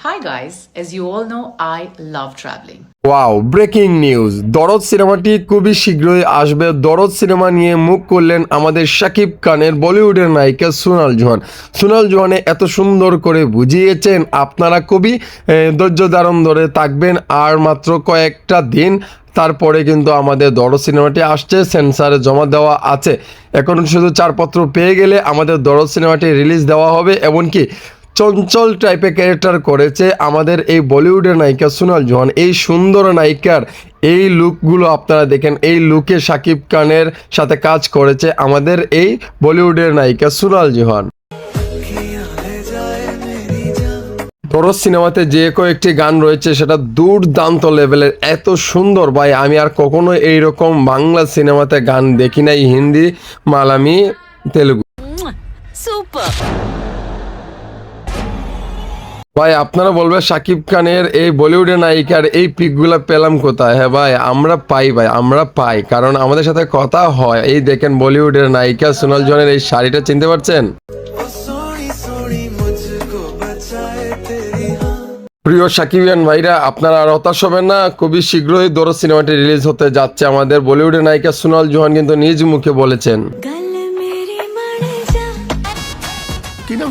Hi guys, as you all know, I love traveling. Wow, breaking news! দরদ সিনেমাটি খুবই শীঘ্রই আসবে। দরদ সিনেমা নিয়ে মুখ করলেন আমাদের শাকিব খানের বলিউডের নায়িকা সোনাল জোহান। সোনাল জোহানে এত সুন্দর করে বুঝিয়েছেন, আপনারা খুবই ধৈর্য ধারণ ধরে থাকবেন, আর মাত্র কয়েকটা দিন তারপরে কিন্তু আমাদের দরদ সিনেমাটি আসছে, সেন্সারে জমা দেওয়া আছে। এখন শুধু ছাড়পত্র পেয়ে গেলে আমাদের দরদ সিনেমাটি রিলিজ দেওয়া হবে। এমনকি চঞ্চল টাইপের ক্যারেক্টার করেছে আমাদের এই বলিউডের নায়িকা সোনাল জোহান। এই সুন্দর নায়িকার এই লুকগুলো আপনারা দেখেন, এই লুকে শাকিব খানের সাথে কাজ করেছে আমাদের এই বলিউডের নায়িকা সোনাল জোহান। দরদ সিনেমাতে যে কয়েকটি গান রয়েছে সেটা দুর্দান্ত লেভেলের, এত সুন্দর ভাই, আমি আর কখনো এইরকম বাংলা সিনেমাতে গান দেখি নাই, হিন্দি, মালামি, তেলুগু। সুপার ভাই আপনারা বলবেন শাকিব খানের এই বলিউডের নায়িকার এই পিকগুলো পেলাম কোথায়? হ্যাঁ ভাই, আমরা পাই, কারণ আমাদের সাথে কথা হয়। এই দেখেন বলিউডের নায়িকা সোনাল জনের এই শাড়িটা চিনতে পারছেন? প্রিয় সাকিবিয়ান ভাইরা, আপনারা আর হতাশ হবেন না, খুবই শীঘ্রই দরদ সিনেমাটি রিলিজ হতে যাচ্ছে। আমাদের বলিউডের নায়িকা সোনাল জোহান কিন্তু নিজ মুখে বলেছেন। কি নাম?